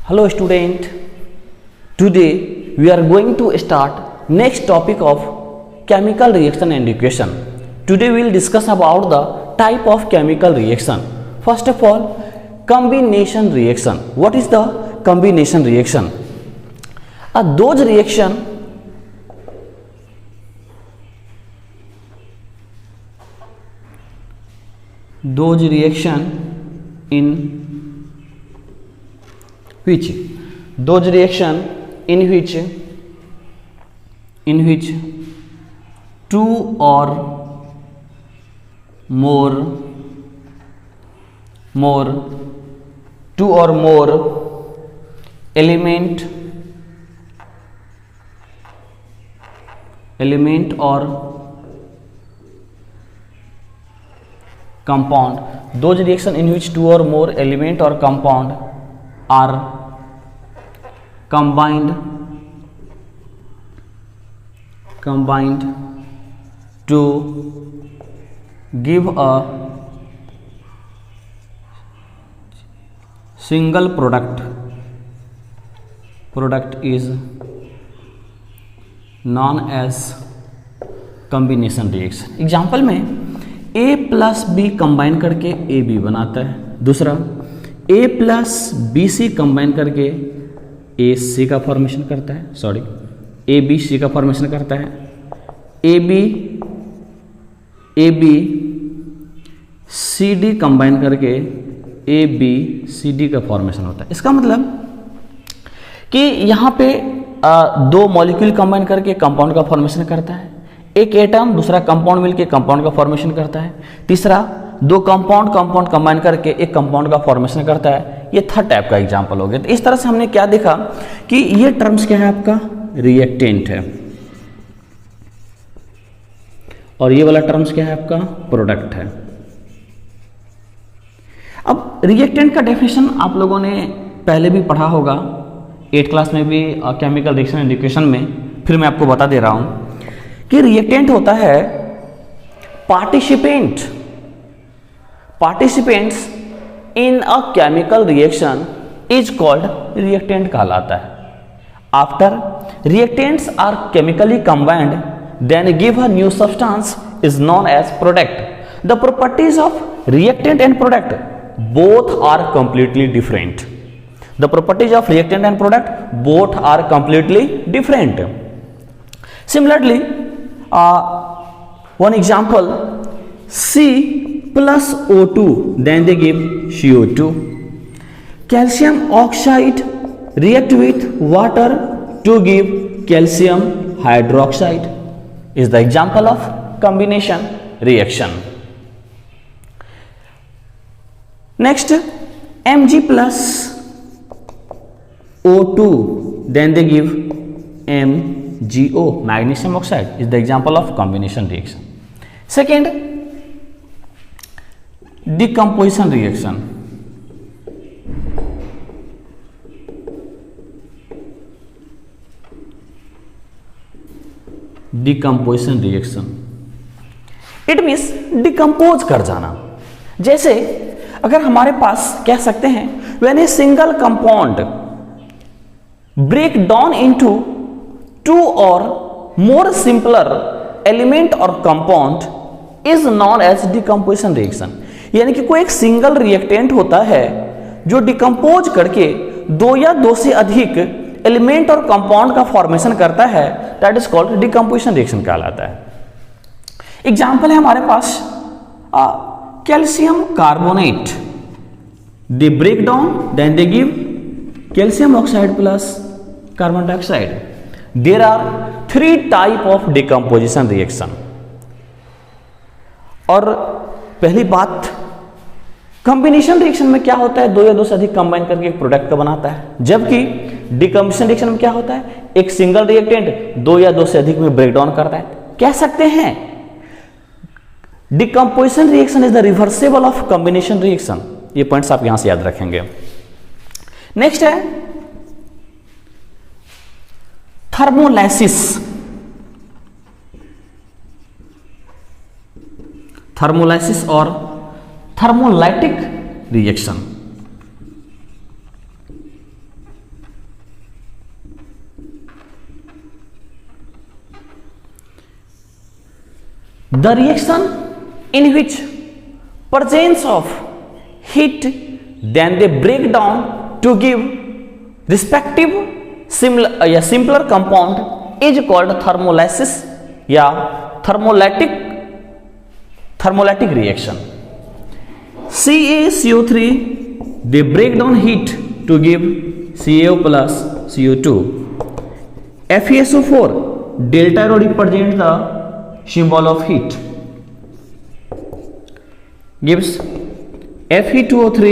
Hello student, today we are going to start next topic of chemical reaction and equation. Today we will discuss about the type of chemical reaction. First of all, combination reaction. What is the combination reaction? Those reaction in which two or more element or compound, those reaction in which two or more element or compound are combined to give a single product is known as combination reaction. Example में A plus B combine करके A B बनाता है, दूसरा A plus B C combine करके A सी का formation करता है, A B सी का फॉर्मेशन करता है, A B C D combine करके ए बी सी डी का फॉर्मेशन होता है. इसका मतलब कि यहाँ पे दो मॉलिक्यूल कंबाइन करके कंपाउंड का फॉर्मेशन करता है, एक एटम दूसरा कंपाउंड मिलके कंपाउंड का फॉर्मेशन करता है, तीसरा दो कंपाउंड कंबाइन करके एक कंपाउंड का फॉर्मेशन करता है. ये थर्ड टाइप का एग्जांपल हो गया. तो इस तरह से हमने क्या देखा कि ये टर्म्स क्या है, आपका रिएक्टेंट है, और ये वाला टर्म्स क्या है, आपका प्रोडक्ट है. अब रिएक्टेंट का डेफिनेशन आप लोगों ने पहले भी पढ़ा होगा 8th क्लास में भी, केमिकल रिएक्शन एंड इक्वेशन में. फिर मैं आपको बता दे रहा हूं कि रिएक्टेंट होता है participants in a chemical reaction is called reactant कहलाता है. After reactants are chemically combined then give a new substance is known as product. The properties of reactant and product both are completely different. The properties of reactant and product both are completely different. Similarly, one example, C plus O2, then they give CO2. Calcium oxide react with water to give calcium hydroxide is the example of combination reaction. Next, Mg plus O2, then they give MgO, magnesium oxide, is the example of combination reaction. Second, decomposition reaction. Decomposition reaction, it means decompose कर जाना. जैसे अगर हमारे पास कह सकते हैं when a single compound break down into two or more simpler element or compound is known as decomposition reaction. यानी कि कोई एक सिंगल रिएक्टेंट होता है जो डिकम्पोज करके दो या दो से अधिक एलिमेंट और कंपाउंड का फॉर्मेशन करता है, that is called decomposition reaction कहलाता है. एग्जाम्पल है हमारे पास calcium carbonate, they break down then they give calcium oxide plus carbon dioxide. There are 3 type of decomposition reaction. और पहली बात, कॉम्बिनेशन रिएक्शन में क्या होता है, दो या दो से अधिक कंबाइन करके एक प्रोडक्ट का बनाता है, जबकि डिकम्पोजिशन रिएक्शन में क्या होता है, एक सिंगल रिएक्टेंट दो या दो से अधिक में ब्रेक डाउन करता है. कह सकते हैं decomposition reaction is the reversible of combination reaction. ये पॉइंट्स आप यहां से याद रखेंगे. नेक्स्ट है थर्मोलाइसिस. थर्मोलाइसिस और thermolytic reaction. The reaction in which presence of heat, then they break down to give respective simpler compound is called thermolysis या thermolytic reaction. CaCO3 they break down heat to give CaO plus CO2. FeSO4 delta rho represent the symbol of heat, gives Fe2O3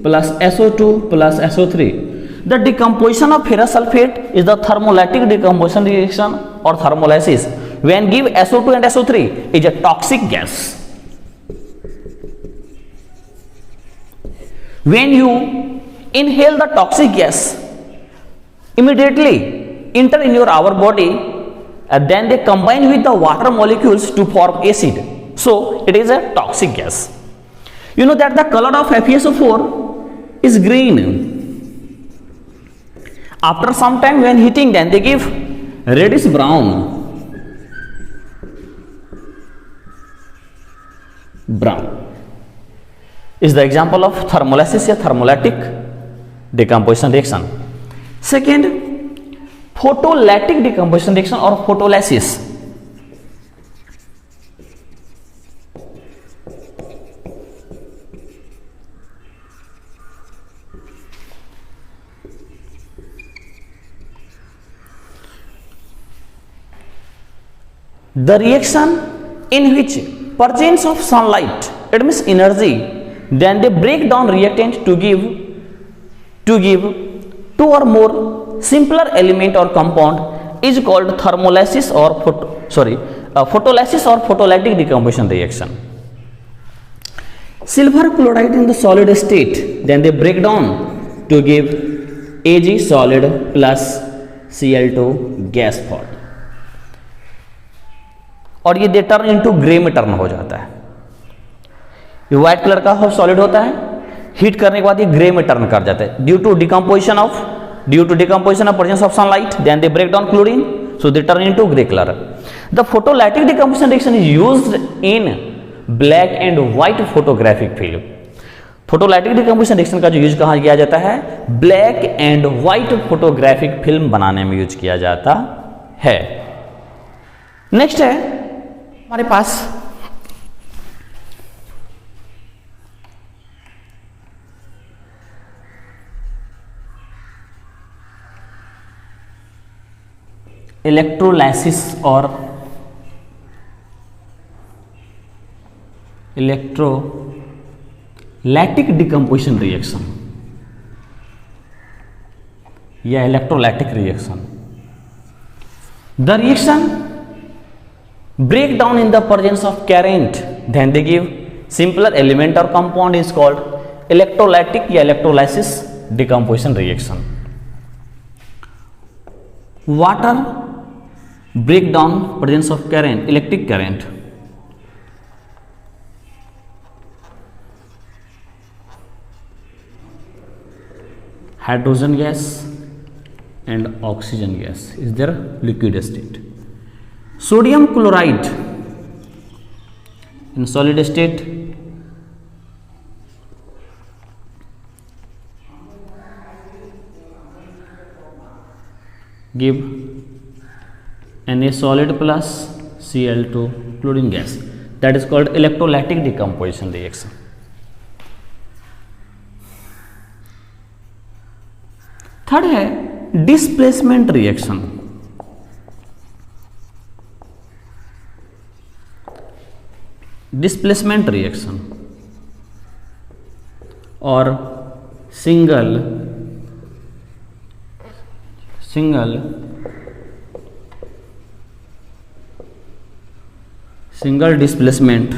plus SO2 plus SO3. The decomposition of ferrous sulfate is the thermolytic decomposition reaction or thermolysis. When give SO2 and SO3 is a toxic gas. When you inhale the toxic gas, immediately enter in our body and then they combine with the water molecules to form acid. So it is a toxic gas. You know that the color of FeSO4 is green. After some time when heating, then they give reddish brown. Brown is the example of thermolysis या thermolytic decomposition reaction. Second, photolytic decomposition reaction or photolysis. The reaction in which presence of sunlight emits energy, then they break down reactant to give two or more simpler element or compound is called thermolysis or photolysis or photolytic decomposition reaction. Silver chloride in the solid state, then they break down to give Ag solid plus Cl2 gas form, और ये दे turn into grey में turn हो जाता है. ये white colour का solid होता है, हीट करने के बाद ये ग्रे में टर्न कर जाता है due to decomposition of presence of sunlight, then they break down chlorine, so they turn into grey colour. The photolytic decomposition reaction is used in black and white photographic film. Photolytic decomposition reaction का जो use कहाँ किया जाता है, black and white photographic film बनाने में use किया जाता है. नेक्स्ट है हमारे पास इलेक्ट्रोलाइसिस और इलेक्ट्रोलैटिक डिकम्पोजिशन रिएक्शन या electrolytic reaction. The reaction break down in the presence of current, then they give simpler element or compound is called electrolytic या electrolysis decomposition reaction. Water break down presence of current, electric current. Hydrogen gas and oxygen gas is their liquid state. Sodium chloride in solid state, give Na solid plus Cl2 chlorine gas, that is called electrolytic decomposition reaction. Third है displacement reaction. Displacement reaction और single displacement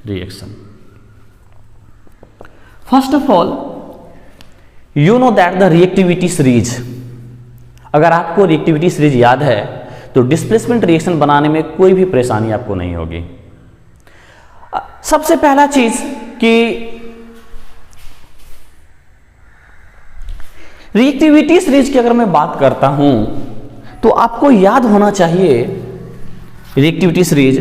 reaction. First of all you know that the reactivity series, अगर आपको reactivity series याद है तो displacement reaction बनाने में कोई भी परेशानी आपको नहीं होगी. सबसे पहला चीज कि रिएक्टिविटी सीरीज की अगर मैं बात करता हूं तो आपको याद होना चाहिए रिएक्टिविटी सीरीज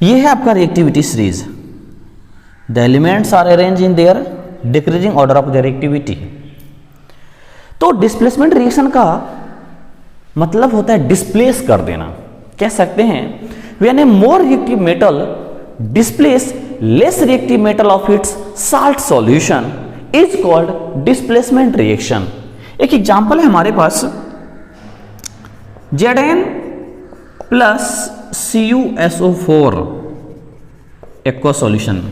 ये है आपका reactivity series. The elements are arrange in their decreasing order of their reactivity. तो डिस्प्लेसमेंट रिएक्शन का मतलब होता है डिस्प्लेस कर देना। कह सकते हैं when a more reactive metal displace less reactive metal of its salt solution is called displacement reaction. एक एग्जांपल है हमारे पास Zn plus CuSO4 aqua solution में,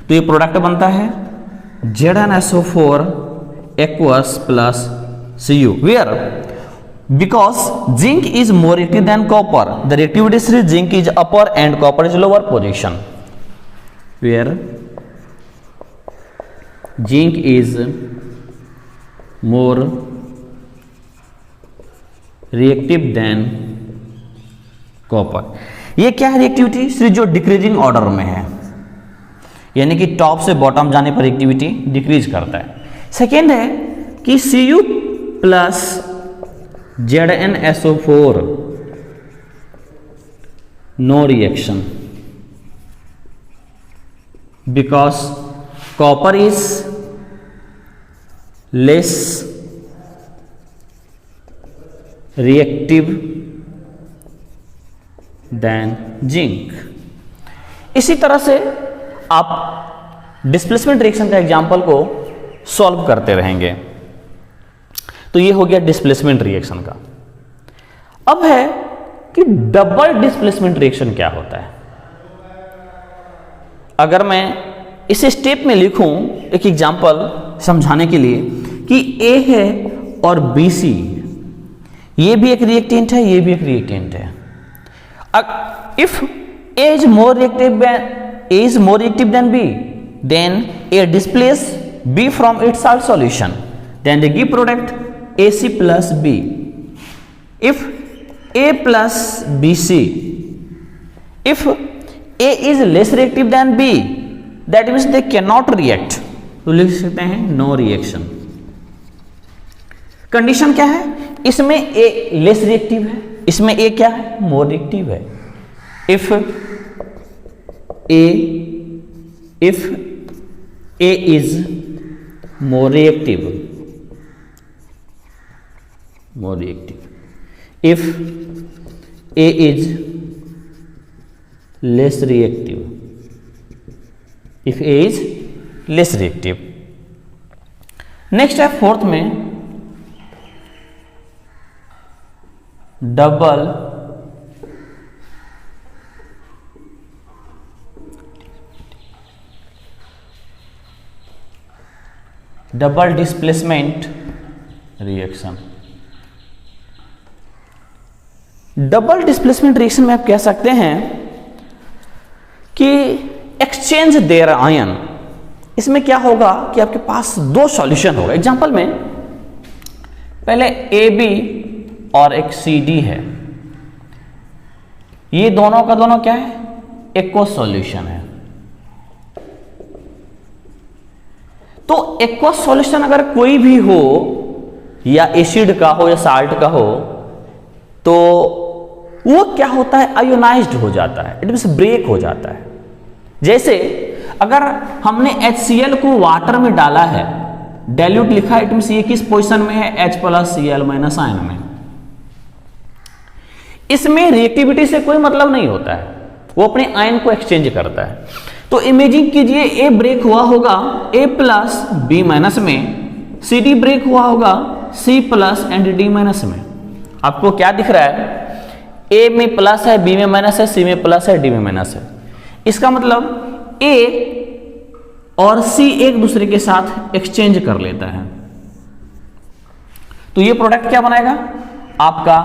तो ये प्रोडक्ट बनता है ZnSO4 aqueous plus Cu, where because zinc is more reactive than copper the reactivity series zinc is upper and copper is lower position, where zinc is more reactive than copper. ये क्या है reactivity series जो decreasing order में है, यानी कि top से bottom जाने पर रिएक्टिविटी डिक्रीज करता है। सेकेंड है कि Cu plus ZnSO4 no reaction because copper is less reactive than zinc. इसी तरह से आप डिस्प्लेसमेंट रिएक्शन का एग्जांपल को सॉल्व करते रहेंगे। तो ये हो गया डिस्प्लेसमेंट रिएक्शन का। अब है कि डबल डिस्प्लेसमेंट रिएक्शन क्या होता है। अगर मैं इस स्टेप में लिखूं एक एग्जांपल समझाने के लिए कि A है और BC, ये भी एक रिएक्टेंट है, ये भी एक रिएक्टेंट है। If A is more reactive than B, then A displace B from its salt solution, then they give product AC plus B. If A plus BC, if A is less reactive than B, that means they cannot react. तो लिख सकते हैं no reaction. Condition क्या है, इसमें A less reactive है, इसमें A क्या है, मोर रिएक्टिव है। If A is more reactive, if A is less reactive, if A is less reactive। Next है फोर्थ में double displacement reaction. Double displacement reaction में आप कह सकते हैं कि एक्सचेंज देयर आयन। इसमें क्या होगा कि आपके पास दो सॉल्यूशन होगा। एग्जांपल में पहले AB और एक CD है, ये दोनों का दोनों क्या है, एक्वस सॉल्यूशन है। तो एक्वस सॉल्यूशन अगर कोई भी हो, या एसिड का हो या साल्ट का हो, तो वो क्या होता है, आयोनाइज्ड हो जाता है, इट मींस ब्रेक हो जाता है। जैसे अगर हमने HCl को वाटर में डाला है, डाइल्यूट लिखा है, इट मींस ये किस पोजीशन में है, H plus Cl minus ion में। इसमें रिएक्टिविटी से कोई मतलब नहीं होता है, वो अपने आयन को एक्सचेंज करता है। तो इमेजिन कीजिए A ब्रेक हुआ होगा A प्लस B माइनस में, CD ब्रेक हुआ होगा C plus and D minus में। आपको क्या दिख रहा है, A में प्लस है, B में माइनस है, C में प्लस है, D में माइनस है। इसका मतलब A और C एक दूसरे के साथ एक्सचेंज कर लेता है। तो ये प्रोडक्ट क्या बनाएगा आपका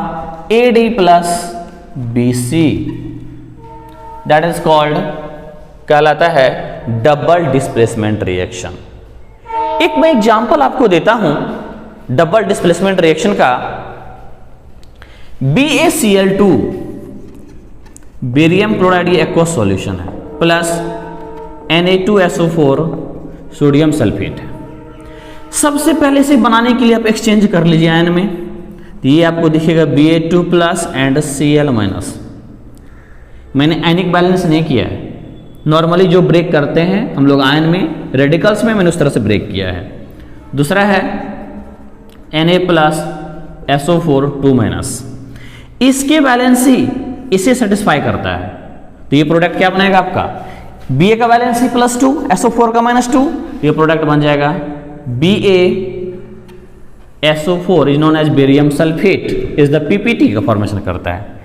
AD plus BC, that is called, कहलाता है डबल डिस्प्लेसमेंट रिएक्शन। एक मैं एग्जांपल आपको देता हूं डबल डिस्प्लेसमेंट रिएक्शन का। BaCl2 बेरियम क्लोराइड ये एक्वस सॉल्यूशन है, प्लस Na2SO4 सोडियम सल्फेट है। सबसे पहले इसे बनाने के लिए आप एक्सचेंज कर लीजिए आयन में, तो ये आपको दिखेगा Ba2 plus and Cl minus. मैंने आयनिक बैलेंस नहीं किया है, नॉर्मली जो ब्रेक करते हैं हम लोग आयन में, रेडिकल्स में मैंने उस तरह से ब्रेक किया है। दूसरा है Na प्लस SO4 2 माइनस, इसके बैलेंस ही इसे सेटिस्फाई करता है। तो ये प्रोडक्ट क्या बनाएगा आपका Ba का बैलेंस ही +2 SO4 का -2, ये प्रोडक्ट बन जाएगा BaSO4 is known as barium sulphate, is the PPT का फॉर्मेशन करता है।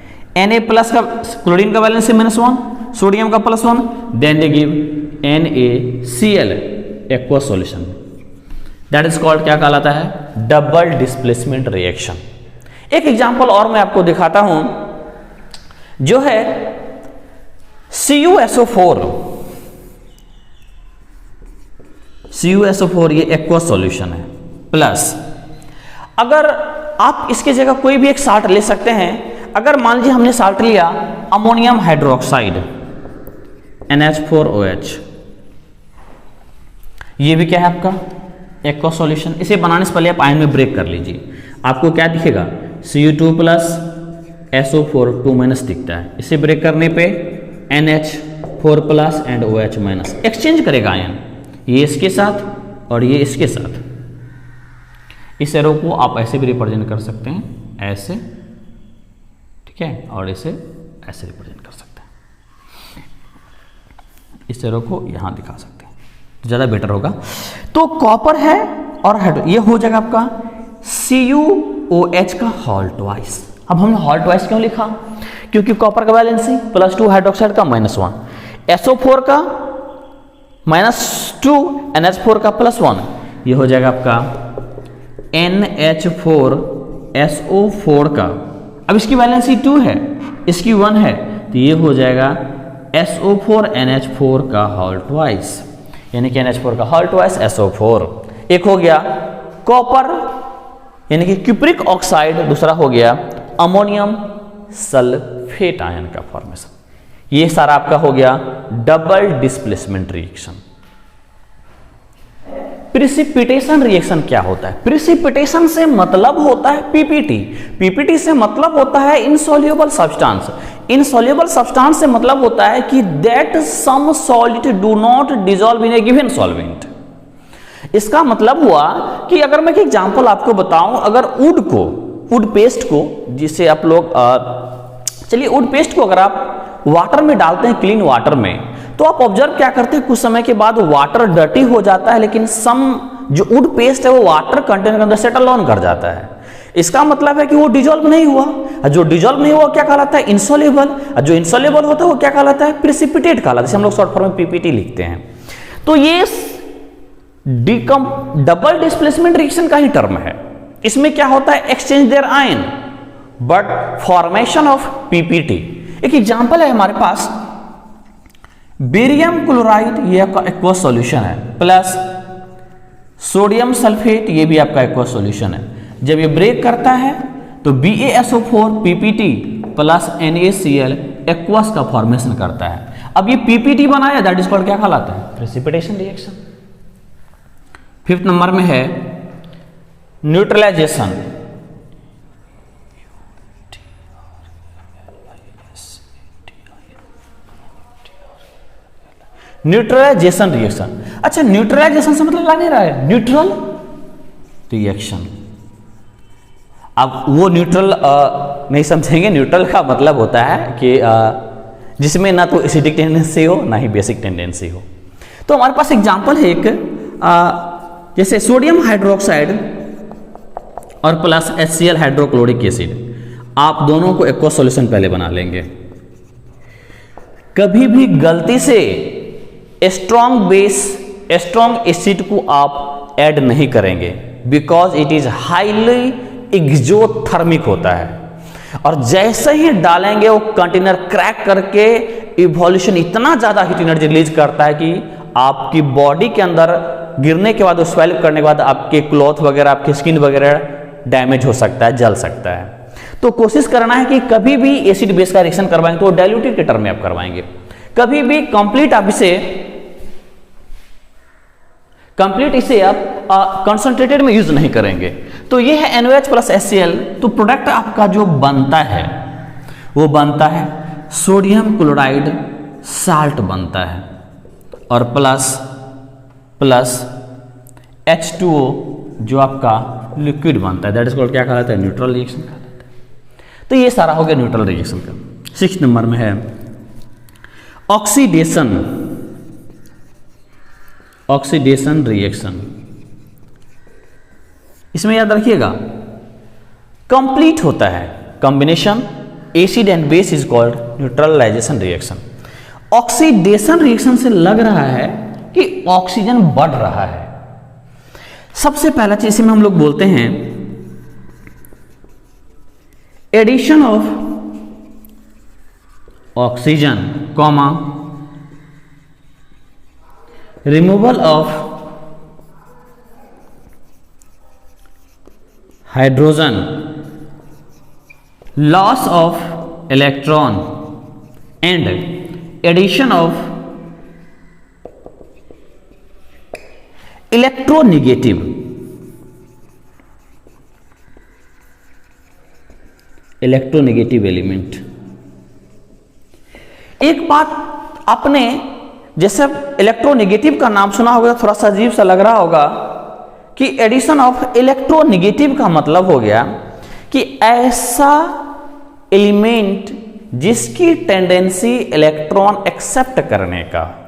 Na प्लस का क्लोरीन का बैलेंस है -1, सोडियम का +1, then they give NaCl aqueous solution, that is called, क्या कहलाता है, डबल डिस्प्लेसमेंट रिएक्शन। एक एग्जांपल और मैं आपको दिखाता हूं, जो है CuSO4 ये एक्वस सॉल्यूशन है, प्लस अगर आप इसके जगह कोई भी एक साल्ट ले सकते हैं। अगर मान लीजिए हमने साल्ट लिया अमोनियम हाइड्रोक्साइड NH4OH, ये भी क्या है आपका एक्वस सॉल्यूशन। इसे बनाने से पहले आप आयन में ब्रेक कर लीजिए, आपको क्या दिखेगा Cu2 प्लस SO4 2 माइनस दिखता है। इसे ब्रेक करने पे NH4 plus and OH minus exchange करेगा आयन, ये इसके साथ और ये इसके साथ। इस एरो को आप ऐसे भी रिप्रेजेंट कर सकते हैं, ऐसे, ठीक है, और इसे ऐसे रिप्रेजेंट कर सकते हैं। इस एरो को यहां दिखा सकते हैं तो ज्यादा बेटर होगा। तो कॉपर है और हाइड्रो, ये हो जाएगा आपका CuOH का हॉल ट्वाइस। अब हमने हॉल ट्वाइस क्यों लिखा, क्योंकि कॉपर का बैलेंस ही +2 हाइड्रोक्साइड का -1, SO4 का -2, NH4 का +1, ये हो जाएगा आपका NH4SO4 का। अब इसकी वैलेंसी 2 है, इसकी 1 है, तो ये हो जाएगा SO4NH4 का हॉल ट्वाइस, यानी कि NH4 का हॉल ट्वाइस SO4। एक हो गया कॉपर यानी कि क्यूप्रिक ऑक्साइड, दूसरा हो गया अमोनियम सल्फेट आयन का फॉर्मेशन। ये सारा आपका हो गया double displacement reaction. Precipitation reaction क्या होता है? प्रिसिपिटेशन से मतलब होता है पीपीटी। पीपीटी से मतलब होता है इनसॉल्युबल सब्सटेंस। इनसॉल्युबल सब्सटेंस से मतलब होता है कि that some solid do not dissolve in a given solvent. इसका मतलब हुआ कि अगर मैं एक एग्जांपल आपको बताऊं, अगर वुड पेस्ट को, जिसे आप लोग चलिए वुड पेस्ट को अगर आप वाटर में डालते हैं, क्लीन वाटर में, तो आप ऑब्जर्व क्या करते हैं, कुछ समय के बाद वाटर डर्टी हो जाता है, लेकिन जो वुड पेस्ट है वो वाटर कंटेनर के अंदर सेटल ऑन कर जाता है। इसका मतलब है कि वो डिजॉल्व नहीं हुआ। जो डिजॉल्व नहीं हुआ क्या कहलाता है? इनसॉल्युबल। जो इनसॉल्युबल होता है वो क्या कहलाता है? प्रिसिपिटेट कहलाता है, जैसे हम लोग शॉर्ट फॉर्म में पीपीटी लिखते हैं। तो ये डबल डिस्प्लेसमेंट रिएक्शन का ही टर्म है। इसमें क्या होता है? Exchange there ion but formation of PPT. एक एग्जांपल है हमारे पास, बेरियम क्लोराइड, ये आपका एक्वस सॉल्यूशन है, प्लस सोडियम सल्फेट, ये भी आपका एक्वस सॉल्यूशन है। जब ये ब्रेक करता है तो BaSO4 PPT plus NaCl aqueous का फॉर्मेशन करता है। अब ये PPT बनाया, दैट इज कॉल्ड क्या कहलाता है? Precipitation reaction. 5th नंबर में है न्यूट्रलाइजेशन। Neutralisation reaction. अच्छा, न्यूट्रलाइजेशन से मतलब नहीं रहा है न्यूट्रल रिएक्शन। अब वो न्यूट्रल नहीं समझेंगे। न्यूट्रल का मतलब होता है कि जिसमें ना तो एसिडिक टेंडेंसी हो ना ही बेसिक टेंडेंसी हो। तो हमारे पास एग्जांपल है एक, जैसे सोडियम हाइड्रोक्साइड और प्लस HCl हाइड्रोक्लोरिक एसिड, आप दोनों को एक्वस सॉल्यूशन पहले बना लेंगे। कभी भी गलती से स्ट्रॉन्ग बेस, स्ट्रॉन्ग एसिड को आप ऐड नहीं करेंगे, because it is highly exothermic होता है, और जैसे ही डालेंगे वो कंटेनर क्रैक करके इवोल्यूशन इतना ज्यादा हीट एनर्जी रिलीज करता है कि आपकी बॉडी के अंदर गिरने के बाद, स्वेल करने के बाद आपके क्लॉथ वगैरह, आपकी स्किन वगैरह डैमेज हो सकता है, जल सकता है। तो कोशिश करना है कि कभी भी एसिड बेस का रिएक्शन करवाएंगे तो डाइल्यूटेड के टर्म में आप करवाएंगे, कभी भी कंप्लीट इसे आप कंसंट्रेटेड में यूज नहीं करेंगे। तो ये है NaOH प्लस HCl। तो प्रोडक्ट आपका जो बनता है वो बनता है सोडियम क्लोराइड साल्ट बनता है, और प्लस H2O जो आपका लिक्विड बनता है, दैट इज कॉल्ड क्या कहलाता है, न्यूट्रल रिएक्शन कहलाता है। तो ये सारा हो गया न्यूट्रल रिएक्शन का। 6 नंबर में है ऑक्सीडेशन रिएक्शन। इसमें याद रखिएगा कंप्लीट होता है combination acid and base is called neutralisation reaction. Oxidation reaction से लग रहा है कि ऑक्सीजन बढ़ रहा है। सबसे पहला चीज इसमें हम लोग बोलते हैं addition of oxygen comma removal of hydrogen, loss of electron and addition of electronegative element. एक बात आपने जैसे इलेक्ट्रोनेगेटिव का नाम सुना होगा, थोड़ा सा अजीब सा लग रहा होगा कि एडिशन ऑफ इलेक्ट्रोनेगेटिव का मतलब हो गया कि ऐसा एलिमेंट जिसकी टेंडेंसी इलेक्ट्रॉन एक्सेप्ट करने का,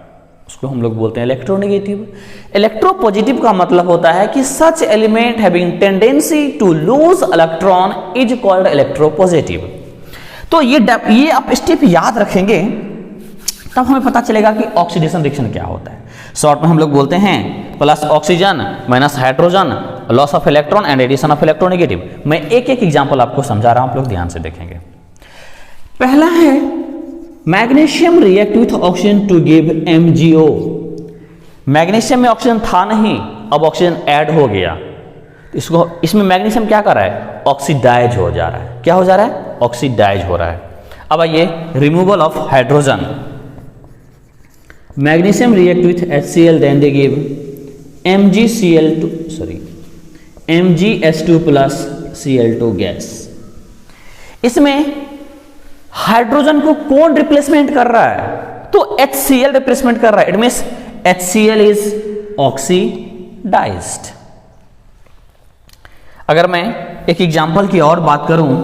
उसको हम लोग बोलते हैं इलेक्ट्रोनेगेटिव। इलेक्ट्रोपॉजिटिव का मतलब होता है कि such element having tendency to lose electron is called electropositive. तो ये आप स्टेप याद रखेंगे तब हमें पता चलेगा कि ऑक्सीडेशन रिएक्शन क्या होता है। शॉर्ट में हम लोग बोलते हैं plus oxygen minus hydrogen, loss of electron and addition of electronegative. मैं एक एक एग्जांपल आपको समझा रहा हूं, आप लोग ध्यान से देखेंगे। पहला है magnesium react with oxygen to give MgO। Magnesium में ऑक्सीजन था नहीं, अब ऑक्सीजन ऐड हो गया, इसमें मैग्नीशियम क्या कर रहा है, ऑक्सीडाइज हो जा रहा है। क्या हो जा रहा है, ऑक्सीडाइज हो रहा है। अब आइए removal of hydrogen, magnesium react with HCl then they give MgS2 plus Cl2 gas. इसमें हाइड्रोजन को कौन रिप्लेसमेंट कर रहा है, तो HCl रिप्लेसमेंट कर रहा है। It means HCl is oxidised. अगर मैं एक एग्जांपल की और बात करूं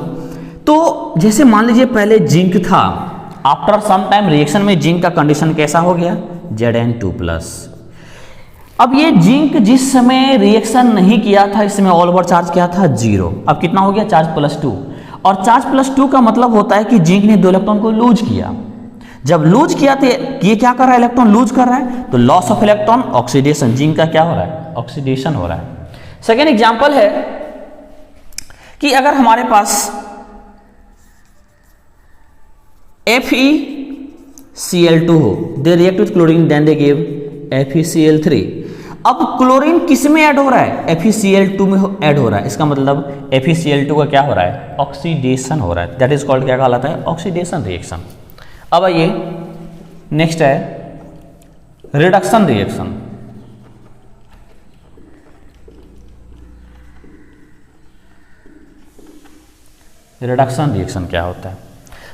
तो जैसे मान लीजिए पहले जिंक था, आफ्टर सम टाइम रिएक्शन में जिंक का कंडीशन कैसा हो गया, Zn2+। अब ये जिंक जिस समय रिएक्शन नहीं किया था, इसमें ऑल ओवर चार्ज क्या था, 0। अब कितना हो गया, चार्ज +2। और चार्ज +2 का मतलब होता है कि जिंक ने 2 इलेक्ट्रॉन को लूज किया। जब लूज किया तो ये क्या कर रहा है, इलेक्ट्रॉन लूज कर रहा है, तो loss of electron, oxidation, zinc का क्या हो रहा है, ऑक्सीडेशन हो रहा है। सेकेंड एग्जाम्पल है कि अगर हमारे पास FeCl2 हो, they react with chlorine then they give FeCl3। अब क्लोरीन किस में ऐड हो रहा है, FeCl2 में ऐड हो रहा है। इसका मतलब FeCl2 का क्या हो रहा है, ऑक्सीडेशन हो रहा है। दैट इज कॉल्ड क्या कहलाता है, ऑक्सीडेशन रिएक्शन। अब आइए नेक्स्ट है रिडक्शन रिएक्शन। रिडक्शन रिएक्शन क्या होता है,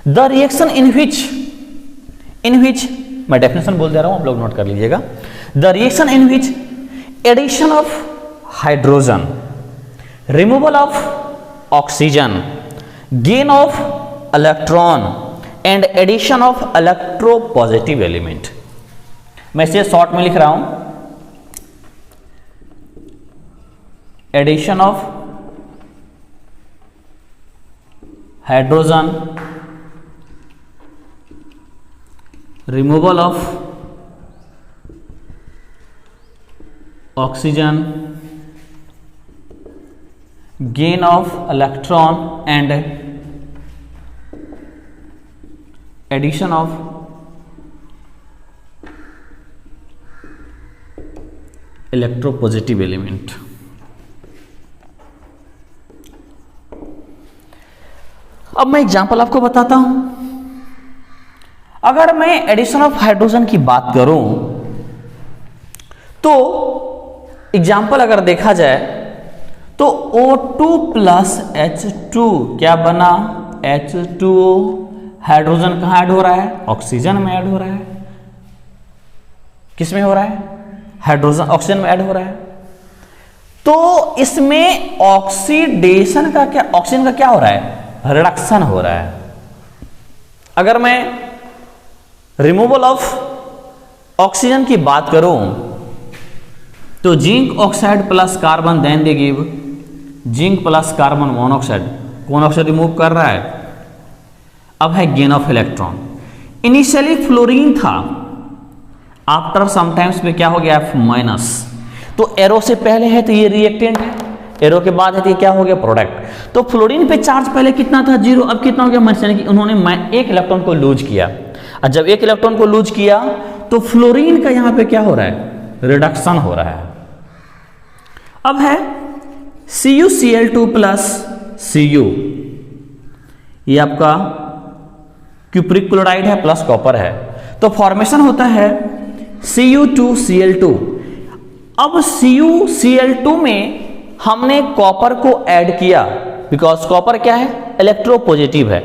द रिएक्शन इन विच मैं डेफिनेशन बोल दे रहा हूं, आप लोग नोट कर लीजिएगा। The reaction in which addition of hydrogen, removal of oxygen, gain of electron and addition of electropositive element. मैं इसे शॉर्ट में लिख रहा हूं, addition of hydrogen, removal of oxygen gain of electron and addition of electropositive element। अब मैं example आपको बताता हूं। अगर मैं एडिशन ऑफ हाइड्रोजन की बात करूं तो एग्जांपल अगर देखा जाए तो O2 प्लस H2 क्या बना, H2O। हाइड्रोजन कहां ऐड हो रहा है, ऑक्सीजन में ऐड हो रहा है। किस में हो रहा है, हाइड्रोजन ऑक्सीजन में ऐड हो रहा है। तो इसमें ऑक्सीडेशन का क्या, ऑक्सीजन का क्या हो रहा है, रिडक्शन हो रहा है। अगर मैं रिमूवल ऑफ ऑक्सीजन की बात करूं तो zinc oxide plus carbon then they give zinc plus carbon monoxide, कौन ऑक्साइड रिमूव कर रहा है। अब है gain of electron. Initially fluorine था, आफ्टर समटाइम्स में क्या हो गया, माइनस। तो एरो से पहले है तो ये रिएक्टेंट है, एरो के बाद है तो ये क्या हो गया, प्रोडक्ट। तो फ्लोरीन पे चार्ज पहले कितना था, 0, अब कितना हो गया, माइनस। यानी कि उन्होंने एक इलेक्ट्रॉन को लूज किया, और जब एक इलेक्ट्रॉन को लूज किया तो फ्लोरीन का यहां पे क्या हो रहा है, रिडक्शन हो रहा है। अब है CuCl2 प्लस Cu, ये आपका क्यूप्रिक क्लोराइड है प्लस कॉपर है, तो फॉर्मेशन होता है Cu2Cl2। अब CuCl2 में हमने कॉपर को ऐड किया, बिकॉज कॉपर क्या है, इलेक्ट्रोपॉजिटिव है।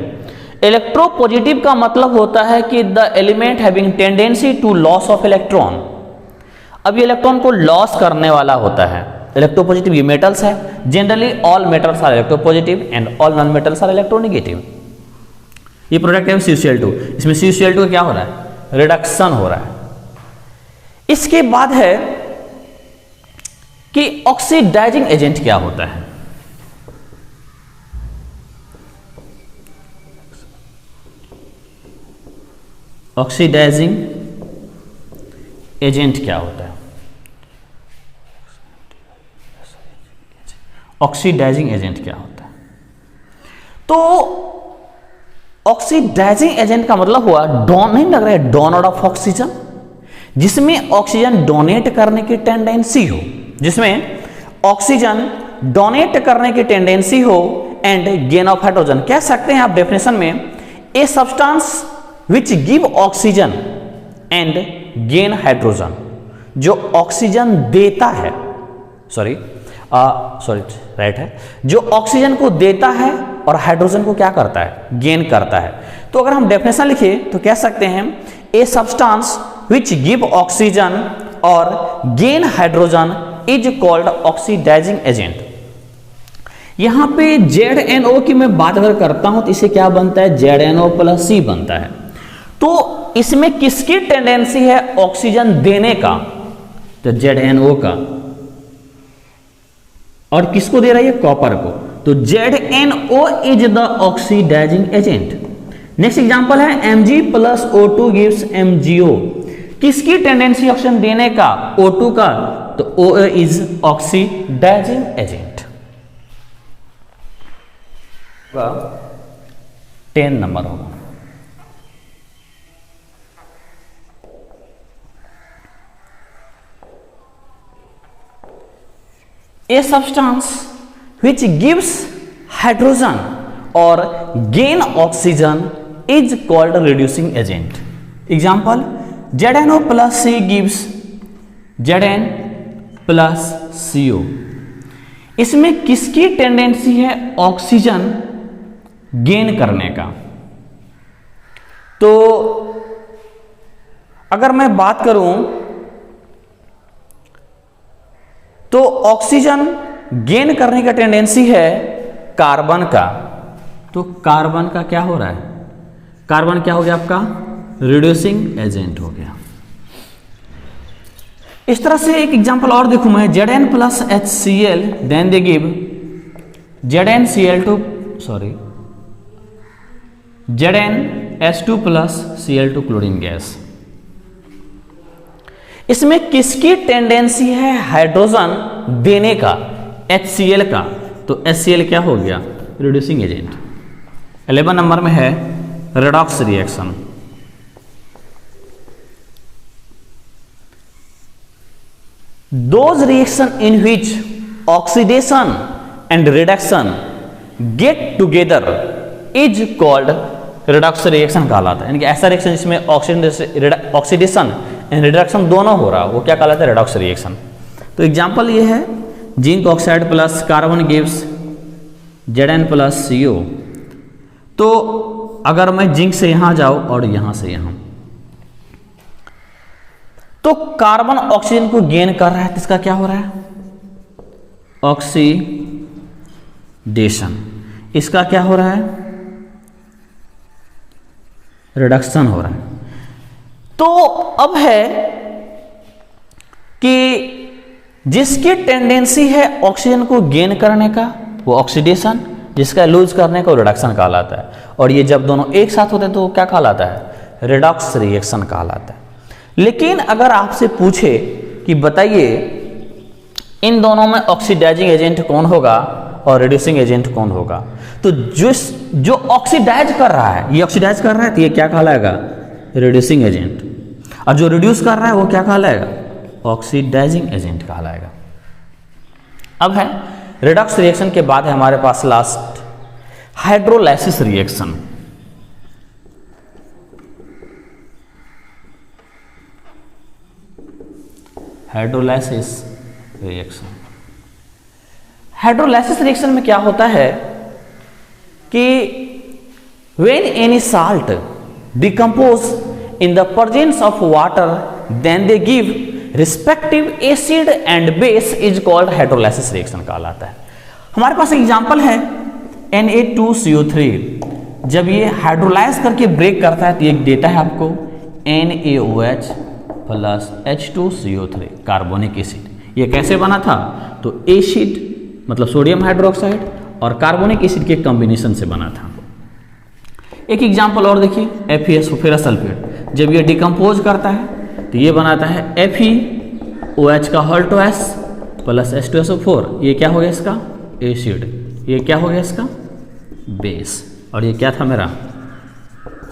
इलेक्ट्रोपॉजिटिव का मतलब होता है कि the element having tendency to loss of electron. अब ये इलेक्ट्रॉन को लॉस करने वाला होता है। इलेक्ट्रोपॉजिटिव ये मेटल्स है, generally all metals are electropositive and all non metals are electronegative. ये प्रोडक्ट है CuCl2, इसमें CuCl2 क्या हो रहा है, रिडक्शन हो रहा है। इसके बाद है कि ऑक्सीडाइजिंग एजेंट क्या होता है। ऑक्सीडाइजिंग एजेंट क्या होता है, ऑक्सीडाइजिंग एजेंट क्या होता है। तो ऑक्सीडाइजिंग एजेंट का मतलब हुआ नहीं लग रहा है डोनर ऑफ ऑक्सीजन, जिसमें ऑक्सीजन डोनेट करने की टेंडेंसी हो, जिसमें ऑक्सीजन डोनेट करने की टेंडेंसी हो, एंड गेन ऑफ हाइड्रोजन। कह सकते हैं आप डेफिनेशन में, ए substance which give oxygen and gain hydrogen, जो ऑक्सीजन देता है, राइट है, जो ऑक्सीजन को देता है और हाइड्रोजन को क्या करता है, गेन करता है। तो अगर हम डेफिनेशन लिखे तो कह सकते हैं a substance which give oxygen और gain hydrogen is called oxidising agent. यहां पे ZNO की मैं बात अगर करता हूं तो इसे क्या बनता है, ZNO प्लस C बनता है। तो इसमें किसकी टेंडेंसी है, ऑक्सीजन देने का, तो ZNO का, और किसको दे रहा है, कॉपर को। तो ZNO is the oxidising agent. Next example है Mg plus O2 gives MgO। किसकी टेंडेंसी ऑक्सीजन देने का, O2 का, तो O is oxidising agent. 10 number होगा। A substance which gives hydrogen or gain oxygen is called reducing agent. Example, ZNO plus C gives Zn plus CO। इसमें किसकी tendency है, oxygen gain करने का। तो अगर मैं बात करूं तो ऑक्सीजन गेन करने का टेंडेंसी है कार्बन का। तो कार्बन का क्या हो रहा है, कार्बन क्या हो गया आपका, रिड्यूसिंग एजेंट हो गया। इस तरह से एक एग्जांपल और देखूं मैं, Zn plus HCl then they give ZnH2 plus Cl2 chlorine gas. इसमें किसकी टेंडेंसी है, हाइड्रोजन देने का, HCl का। तो HCl क्या हो गया, रिड्यूसिंग एजेंट। 11 नंबर में है redox reaction. Those reaction in which oxidation and reduction get together is called redox reaction कहलाता है। यानी कि ऐसा रिएक्शन जिसमें ऑक्सीडेशन एंड रिडक्शन दोनों हो रहा, वो क्या कहलाता है, रेडॉक्स रिएक्शन। तो एग्जांपल ये है, zinc oxide plus carbon gives Zn plus CO। तो अगर मैं जिंक से यहां जाऊं और यहां से यहां, तो कार्बन ऑक्सीजन को गेन कर रहा है, तो इसका क्या हो रहा है, ऑक्सीडेशन। इसका क्या हो रहा है, रिडक्शन हो रहा है। तो अब है कि जिसकी टेंडेंसी है ऑक्सीजन को गेन करने का वो ऑक्सीडेशन, जिसका लूज करने का वो रिडक्शन कहलाता है। और ये जब दोनों एक साथ होते हैं तो क्या कहलाता है, रेडॉक्स रिएक्शन कहलाता है। लेकिन अगर आपसे पूछे कि बताइए इन दोनों में ऑक्सीडाइजिंग एजेंट कौन होगा और रिड्यूसिंग एजेंट कौन होगा, तो जो ऑक्सीडाइज कर रहा है, ये ऑक्सीडाइज कर रहा है तो ये क्या कहलाएगा, रिड्यूसिंग एजेंट। और जो रिड्यूस कर रहा है वो क्या कहलाएगा, ऑक्सीडाइजिंग एजेंट कहलाएगा। अब है रेडॉक्स रिएक्शन के बाद है हमारे पास last hydrolysis reaction. Hydrolysis reaction, hydrolysis reaction में क्या होता है कि when any salt decompose in the presence of water then they give respective acid and base is called hydrolysis reaction कहलाता है। हमारे पास एग्जांपल है Na2CO3, जब ये हाइड्रोलाइज करके ब्रेक करता है तो एक देता है आपको NaOH plus H2CO3 carbonic acid. ये कैसे बना था, तो एसिड मतलब सोडियम हाइड्रोक्साइड और कार्बोनिक एसिड के कॉम्बिनेशन से बना था। एक एग्जांपल और देखिए, FeS फेरस सल्फेट, जब ये डिकम्पोज करता है तो ये बनाता है FeOH का होल टॉस प्लस H2SO4। ये क्या हो गया इसका, एसिड। ये क्या हो गया इसका, बेस। और ये क्या था मेरा,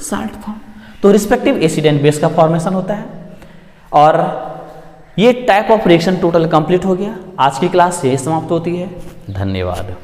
साल्ट था। तो रिस्पेक्टिव एसिड एंड बेस का फॉर्मेशन होता है। और ये type of reaction total complete हो गया। आज की क्लास यही समाप्त होती है। धन्यवाद।